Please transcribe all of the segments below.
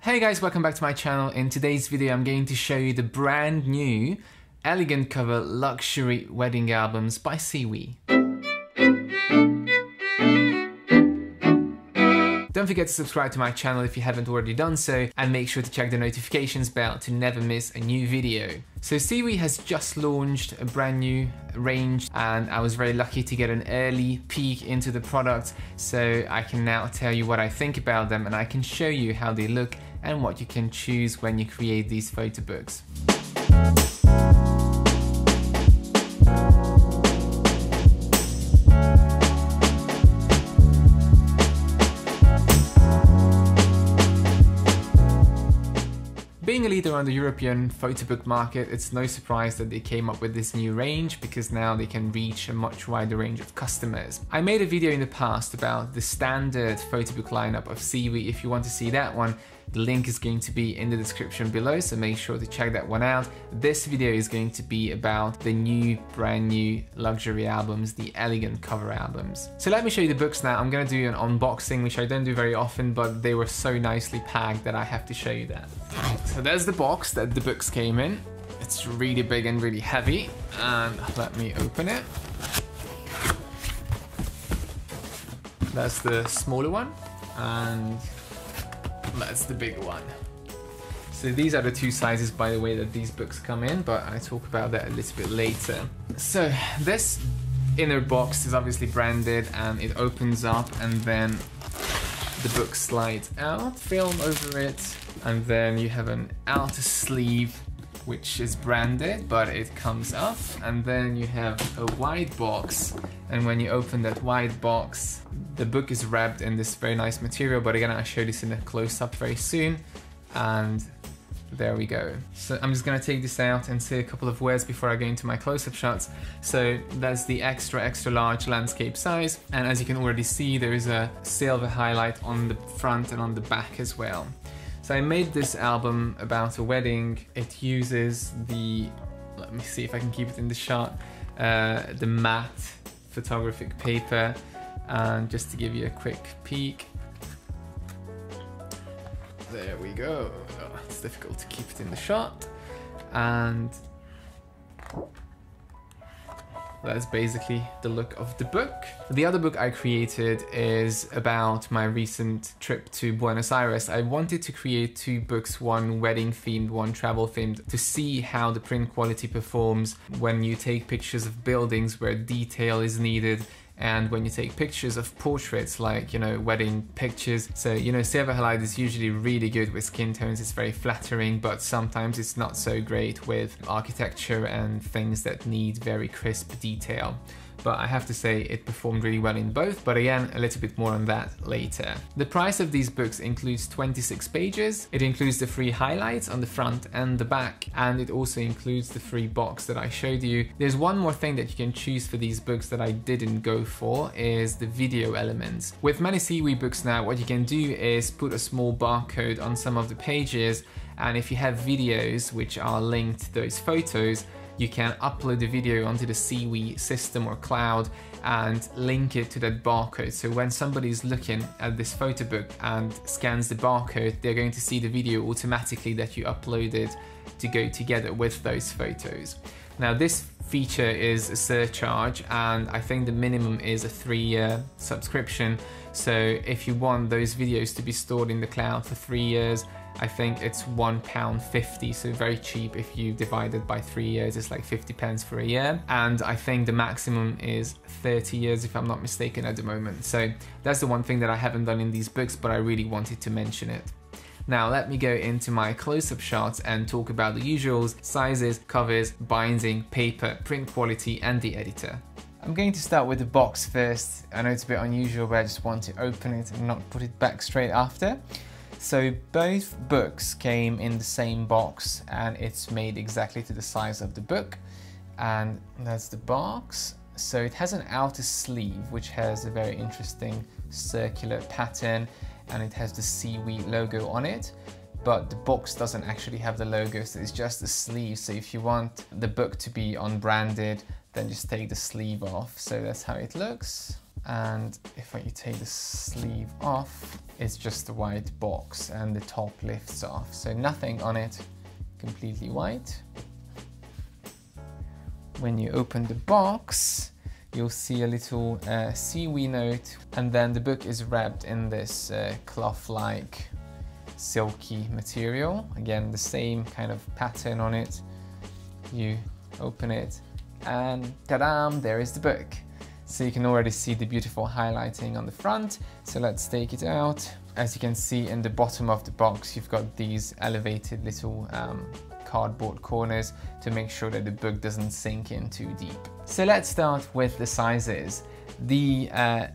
Hey guys, welcome back to my channel. In today's video I'm going to show you the brand new elegant cover luxury wedding albums by CEWE. Don't forget to subscribe to my channel if you haven't already done so, and make sure to check the notifications bell to never miss a new video. So CEWE has just launched a brand new range, and I was very lucky to get an early peek into the product, so I can now tell you what I think about them, and I can show you how they look and what you can choose when you create these photo books. Being a leader on the European photo book market, it's no surprise that they came up with this new range, because now they can reach a much wider range of customers. I made a video in the past about the standard photo book lineup of CEWE. If you want to see that one, the link is going to be in the description below, so make sure to check that one out. This video is going to be about the new, brand new luxury albums, the elegant cover albums. So let me show you the books now. I'm going to do an unboxing, which I don't do very often, but they were so nicely packed that I have to show you that. So there's the box that the books came in. It's really big and really heavy, and let me open it. That's the smaller one, and that's the bigger one. So these are the two sizes, by the way, that these books come in, but I talk about that a little bit later. So this inner box is obviously branded, and it opens up, and then the book slides out, film over it, and then you have an outer sleeve which is branded, but it comes up, and then you have a wide box, and when you open that wide box, the book is wrapped in this very nice material, but again I'll show this in a close-up very soon, and there we go. So I'm just gonna take this out and say a couple of words before I go into my close-up shots. So that's the extra large landscape size, and as you can already see, there is a silver highlight on the front and on the back as well. So I made this album about a wedding. It uses the, let me see if I can keep it in the shot, the matte photographic paper. And just to give you a quick peek, there we go. Oh, it's difficult to keep it in the shot. And that's basically the look of the book. The other book I created is about my recent trip to Buenos Aires. I wanted to create two books, one wedding themed, one travel themed, to see how the print quality performs when you take pictures of buildings where detail is needed, and when you take pictures of portraits, like, you know, wedding pictures. So, you know, silver highlight is usually really good with skin tones, it's very flattering, but sometimes it's not so great with architecture and things that need very crisp detail. But I have to say it performed really well in both, but again, a little bit more on that later. The price of these books includes 26 pages. It includes the free highlights on the front and the back, and it also includes the free box that I showed you. There's one more thing that you can choose for these books that I didn't go for, is the video elements. With many CEWE books now, what you can do is put a small barcode on some of the pages, and if you have videos which are linked to those photos, you can upload the video onto the CEWE system or cloud and link it to that barcode. So when somebody is looking at this photo book and scans the barcode, they're going to see the video automatically that you uploaded to go together with those photos. Now this feature is a surcharge, and I think the minimum is a 3-year subscription. So if you want those videos to be stored in the cloud for 3 years, I think it's £1.50, so very cheap. If you divide it by 3 years, it's like 50 pence for a year. And I think the maximum is 30 years, if I'm not mistaken, at the moment. So that's the one thing that I haven't done in these books, but I really wanted to mention it. Now let me go into my close-up shots and talk about the usuals: sizes, covers, binding, paper, print quality, and the editor. I'm going to start with the box first. I know it's a bit unusual, but I just want to open it and not put it back straight after. So both books came in the same box, and it's made exactly to the size of the book. And that's the box. So it has an outer sleeve which has a very interesting circular pattern, and it has the CEWE logo on it, but the box doesn't actually have the logo, so it's just the sleeve. So if you want the book to be unbranded, then just take the sleeve off. So that's how it looks. And if you take the sleeve off, it's just a white box and the top lifts off. So nothing on it, completely white. When you open the box, you'll see a little CEWE note, and then the book is wrapped in this cloth-like silky material. Again, the same kind of pattern on it. You open it and ta-da, there is the book. So you can already see the beautiful highlighting on the front. So let's take it out. As you can see in the bottom of the box, you've got these elevated little cardboard corners to make sure that the book doesn't sink in too deep. So let's start with the sizes. The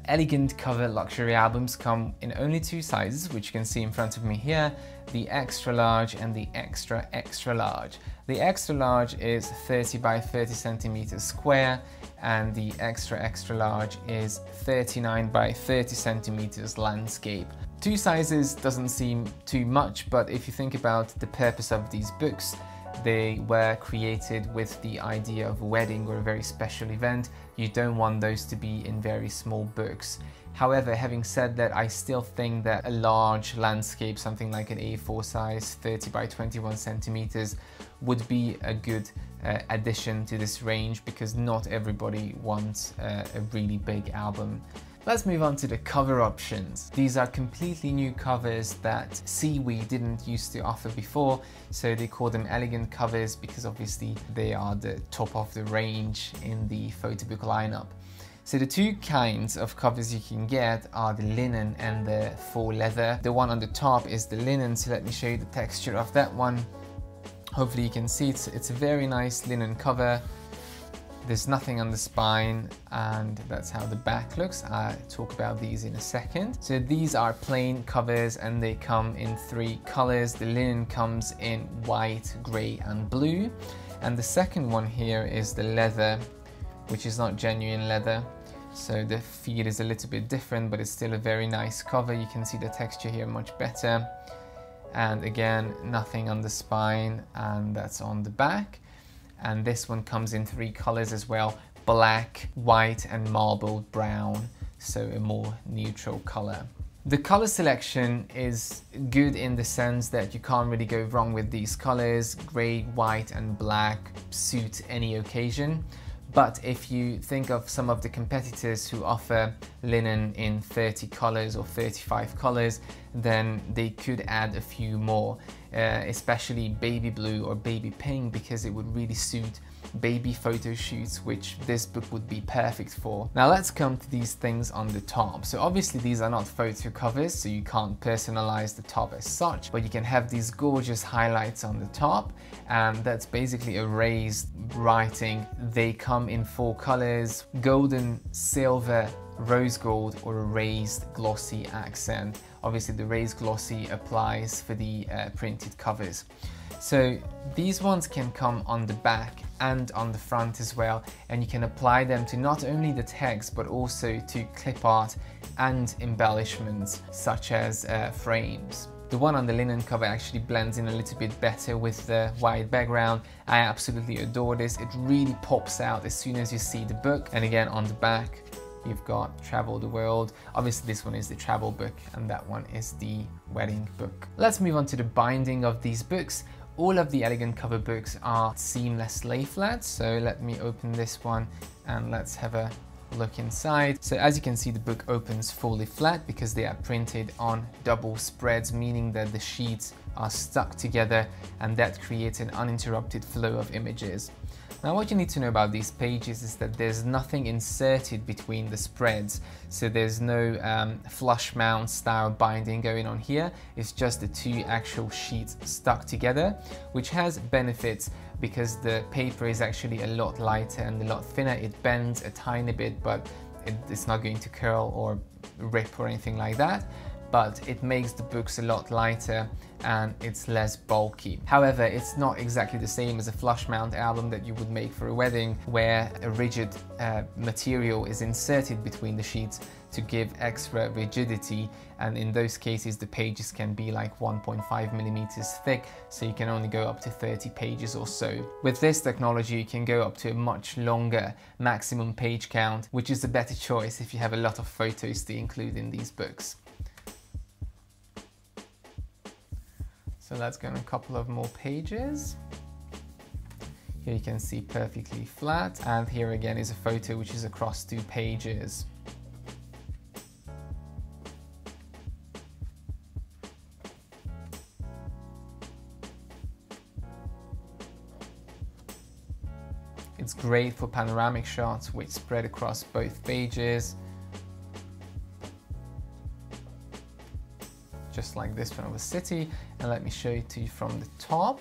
elegant cover luxury albums come in only two sizes, which you can see in front of me here, the extra large and the extra extra large. The extra large is 30 by 30 centimeters square, and the extra extra large is 39 by 30 centimeters landscape. Two sizes doesn't seem too much, but if you think about the purpose of these books, they were created with the idea of a wedding or a very special event. You don't want those to be in very small books. However, having said that, I still think that a large landscape, something like an A4 size, 30 by 21 centimeters, would be a good addition to this range, because not everybody wants a really big album. Let's move on to the cover options. These are completely new covers that CEWE didn't used to offer before, so they call them elegant covers because obviously they are the top of the range in the photo book lineup. So the two kinds of covers you can get are the linen and the faux leather. The one on the top is the linen, so let me show you the texture of that one. Hopefully you can see it's a very nice linen cover. There's nothing on the spine, and that's how the back looks. I'll talk about these in a second. So these are plain covers and they come in three colors. The linen comes in white, gray and blue. And the second one here is the leather, which is not genuine leather. So the feel is a little bit different, but it's still a very nice cover. You can see the texture here much better. And again, nothing on the spine, and that's on the back. And this one comes in three colors as well: black, white and marbled brown, so a more neutral color. The color selection is good in the sense that you can't really go wrong with these colors. Gray, white and black suit any occasion. But if you think of some of the competitors who offer linen in 30 colors or 35 colors, then they could add a few more, especially baby blue or baby pink, because it would really suit baby photo shoots, which this book would be perfect for. Now let's come to these things on the top. So obviously these are not photo covers, so you can't personalize the top as such, but you can have these gorgeous highlights on the top, and that's basically a raised writing. They come in four colors: golden, silver, rose gold or a raised glossy accent. Obviously the raised glossy applies for the printed covers. So these ones can come on the back and on the front as well, and you can apply them to not only the text but also to clip art and embellishments such as frames. The one on the linen cover actually blends in a little bit better with the white background. I absolutely adore this. It really pops out as soon as you see the book. And again, on the back you've got Travel the World. Obviously this one is the travel book and that one is the wedding book. Let's move on to the binding of these books. All of the elegant cover books are seamless lay flat, so let me open this one and let's have a look inside. So as you can see, the book opens fully flat because they are printed on double spreads, meaning that the sheets are stuck together and that creates an uninterrupted flow of images. Now what you need to know about these pages is that there's nothing inserted between the spreads, so there's no flush mount style binding going on here. It's just the two actual sheets stuck together, which has benefits because the paper is actually a lot lighter and a lot thinner. It bends a tiny bit, but it's not going to curl or rip or anything like that. But it makes the books a lot lighter and it's less bulky. However, it's not exactly the same as a flush mount album that you would make for a wedding, where a rigid material is inserted between the sheets. to give extra rigidity, and in those cases the pages can be like 1.5 millimeters thick, so you can only go up to 30 pages or so. With this technology you can go up to a much longer maximum page count, which is a better choice if you have a lot of photos to include in these books. So let's go on a couple of more pages. Here you can see perfectly flat, and here again is a photo which is across 2 pages. It's great for panoramic shots which spread across both pages, just like this one of a city. And let me show it to you from the top.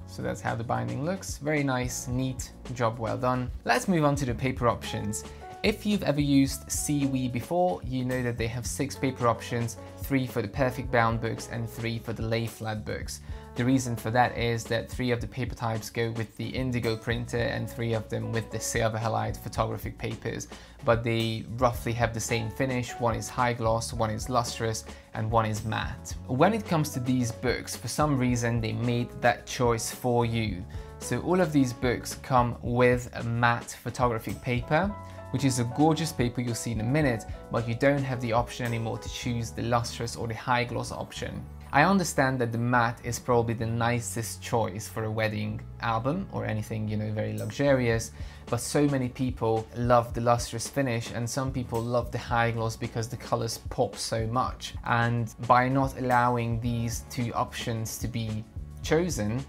So that's how the binding looks. Very nice, neat, job well done. Let's move on to the paper options. If you've ever used CEWE before, you know that they have 6 paper options, 3 for the perfect bound books and 3 for the lay flat books. The reason for that is that 3 of the paper types go with the indigo printer and 3 of them with the silver halide photographic papers, but they roughly have the same finish. One is high gloss, one is lustrous, and one is matte. When it comes to these books, for some reason they made that choice for you. So all of these books come with a matte photographic paper, which is a gorgeous paper you'll see in a minute, but you don't have the option anymore to choose the lustrous or the high gloss option. I understand that the matte is probably the nicest choice for a wedding album or anything, you know, very luxurious, but so many people love the lustrous finish and some people love the high gloss because the colors pop so much. And by not allowing these 2 options to be chosen,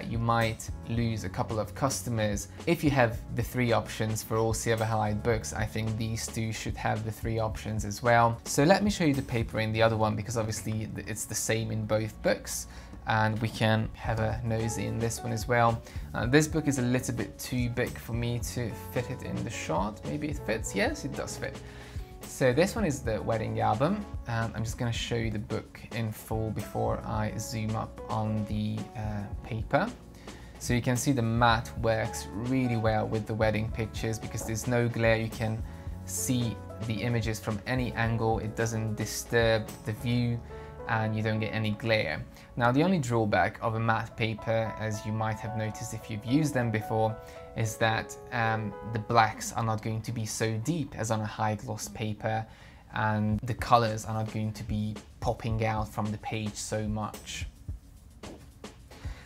you might lose a couple of customers. If you have the 3 options for all silver halide books, I think these 2 should have the 3 options as well. So let me show you the paper in the other one, because obviously it's the same in both books, and we can have a nosy in this one as well. This book is a little bit too big for me to fit it in the shot. Maybe it fits. Yes, it does fit. So this one is the wedding album. I'm just going to show you the book in full before I zoom up on the paper. So you can see the matte works really well with the wedding pictures because there's no glare. You can see the images from any angle. It doesn't disturb the view and you don't get any glare. Now the only drawback of a matte paper, as you might have noticed if you've used them before, is that the blacks are not going to be so deep as on a high gloss paper, and the colors are not going to be popping out from the page so much.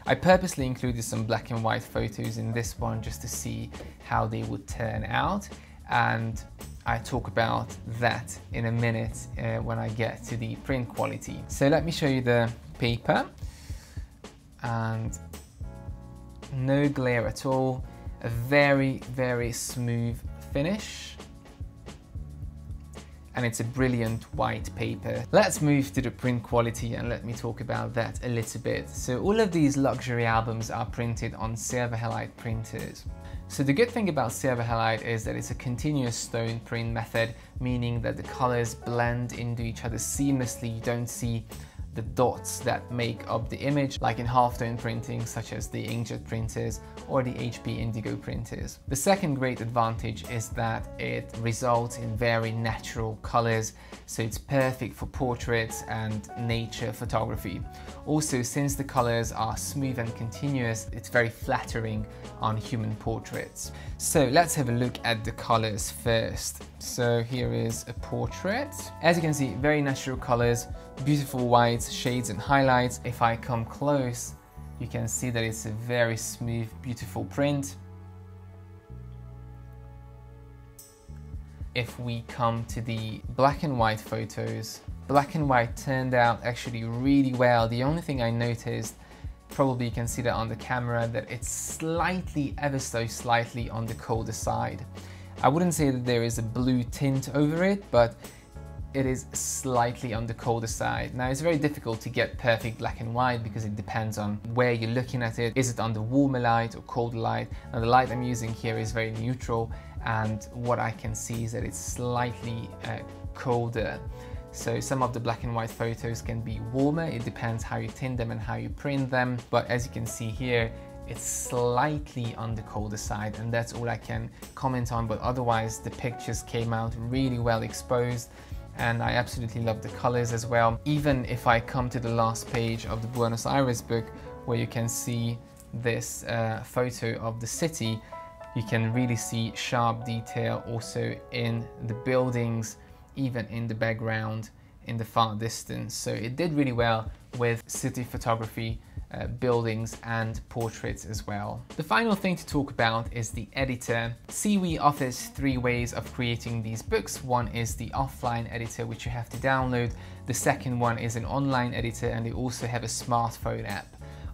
I purposely included some black and white photos in this one just to see how they would turn out, and I talk about that in a minute when I get to the print quality. So let me show you the paper, and no glare at all. A very, very smooth finish, and it's a brilliant white paper. Let's move to the print quality and let me talk about that a little bit. So all of these luxury albums are printed on silver halide printers. So the good thing about silver halide is that it's a continuous stone print method, meaning that the colors blend into each other seamlessly. You don't see the dots that make up the image like in halftone printing, such as the inkjet printers or the HP Indigo printers. The second great advantage is that it results in very natural colors, so it's perfect for portraits and nature photography. Also, since the colors are smooth and continuous, it's very flattering on human portraits. So let's have a look at the colors first. So here is a portrait. As you can see, very natural colors, beautiful whites, shades and highlights. If I come close, you can see that it's a very smooth, beautiful print. If we come to the black and white photos, black and white turned out actually really well. The only thing I noticed, probably you can see that on the camera, that it's slightly, ever so slightly on the colder side. I wouldn't say that there is a blue tint over it, but it is slightly on the colder side. Now it's very difficult to get perfect black and white because it depends on where you're looking at it. Is it under warmer light or colder light? Now the light I'm using here is very neutral, and what I can see is that it's slightly colder. So some of the black and white photos can be warmer. It depends how you tint them and how you print them. But as you can see here, it's slightly on the colder side, and that's all I can comment on, but otherwise the pictures came out really well exposed, and I absolutely love the colors as well. Even if I come to the last page of the Buenos Aires book, where you can see this photo of the city, you can really see sharp detail also in the buildings, even in the background in the far distance. So it did really well with city photography, buildings and portraits as well. The final thing to talk about is the editor. CEWE offers 3 ways of creating these books. One is the offline editor, which you have to download. The second one is an online editor, and they also have a smartphone app.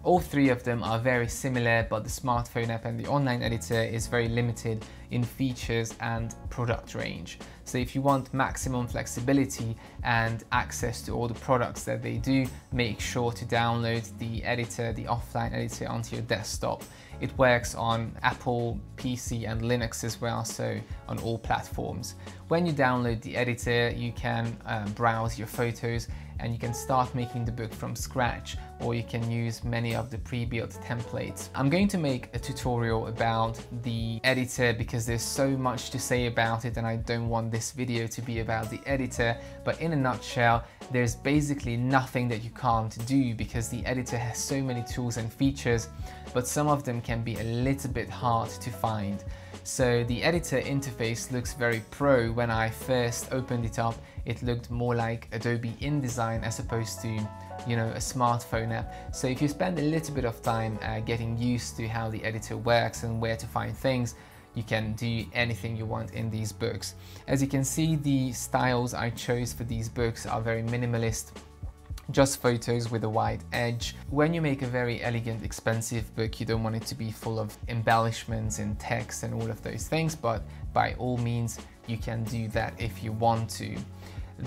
All 3 of them are very similar, but the smartphone app and the online editor is very limited in features and product range. So if you want maximum flexibility and access to all the products that they do, make sure to download the editor, the offline editor, onto your desktop. It works on Apple, PC and Linux as well, so on all platforms. When you download the editor, you can browse your photos and you can start making the book from scratch, or you can use many of the pre-built templates. I'm going to make a tutorial about the editor because there's so much to say about it, and I don't want this video to be about the editor, but in a nutshell, there's basically nothing that you can't do because the editor has so many tools and features, but some of them can be a little bit hard to find. So the editor interface looks very pro. When I first opened it up, it looked more like Adobe InDesign as opposed to, you know, a smartphone app. So if you spend a little bit of time getting used to how the editor works and where to find things, you can do anything you want in these books. As you can see, the styles I chose for these books are very minimalist, just photos with a wide edge. When you make a very elegant, expensive book, you don't want it to be full of embellishments and text and all of those things, but by all means, you can do that if you want to.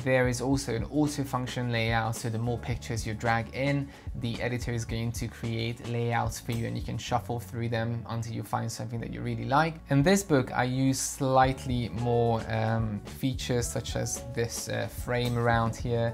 There is also an auto function layout, so the more pictures you drag in, the editor is going to create layouts for you and you can shuffle through them until you find something that you really like. In this book, I use slightly more features such as this frame around here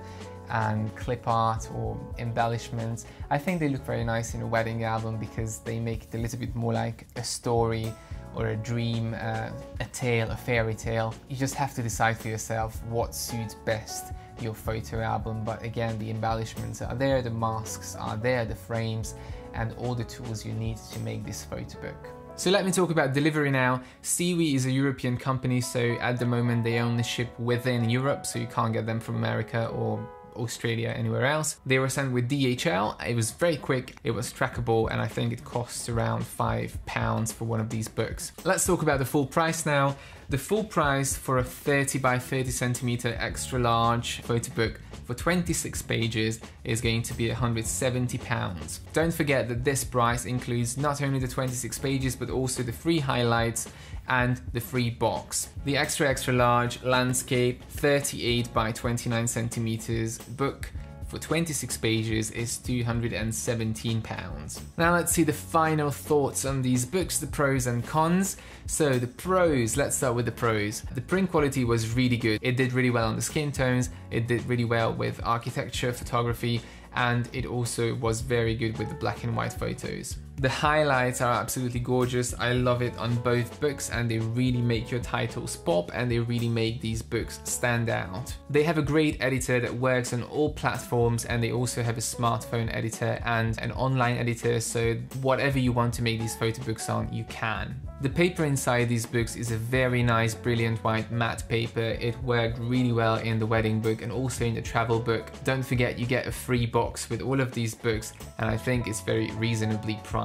and clip art or embellishments. I think they look very nice in a wedding album because they make it a little bit more like a story or a dream, a tale, a fairy tale. You just have to decide for yourself what suits best your photo album, but again, the embellishments are there, the masks are there, the frames, and all the tools you need to make this photo book. So let me talk about delivery now. CEWE is a European company, so at the moment they only ship within Europe, so you can't get them from America or Australia, anywhere else. They were sent with DHL. It was very quick, it was trackable, and I think it costs around £5 for one of these books. Let's talk about the full price now. The full price for a 30 by 30 centimeter extra large photo book for 26 pages is going to be £170. Don't forget that this price includes not only the 26 pages but also the free highlights and the free box. The extra large landscape 38 by 29 centimeters book for 26 pages is £217. Now let's see the final thoughts on these books, the pros and cons. So the pros, let's start with the pros. The print quality was really good. It did really well on the skin tones, it did really well with architecture, photography, and it also was very good with the black and white photos. The highlights are absolutely gorgeous. I love it on both books, and they really make your titles pop and they really make these books stand out. They have a great editor that works on all platforms, and they also have a smartphone editor and an online editor, so whatever you want to make these photo books on, you can. The paper inside these books is a very nice, brilliant white matte paper. It worked really well in the wedding book and also in the travel book. Don't forget, you get a free box with all of these books, and I think it's very reasonably priced.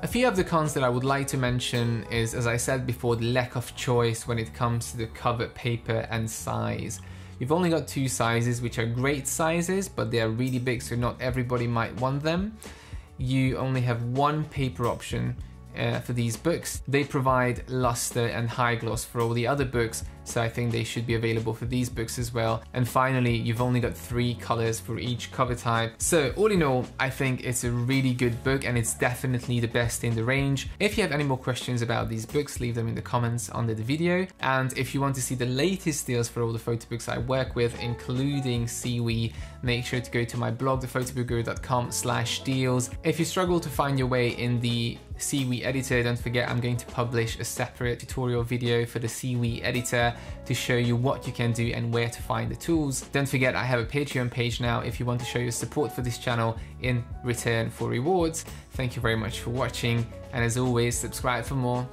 A few of the cons that I would like to mention is, as I said before, the lack of choice when it comes to the cover paper and size. You've only got 2 sizes, which are great sizes, but they are really big, so not everybody might want them. You only have 1 paper option for these books. They provide luster and high gloss for all the other books, so I think they should be available for these books as well. And finally, you've only got 3 colors for each cover type. So all in all, I think it's a really good book, and it's definitely the best in the range. If you have any more questions about these books, leave them in the comments under the video. And if you want to see the latest deals for all the photo books I work with, including CEWE, make sure to go to my blog, thephotobookguru.com/deals. If you struggle to find your way in the CEWE editor. Don't forget, I'm going to publish a separate tutorial video for the CEWE editor to show you what you can do and where to find the tools. Don't forget, I have a Patreon page now if you want to show your support for this channel in return for rewards. Thank you very much for watching, and as always, subscribe for more.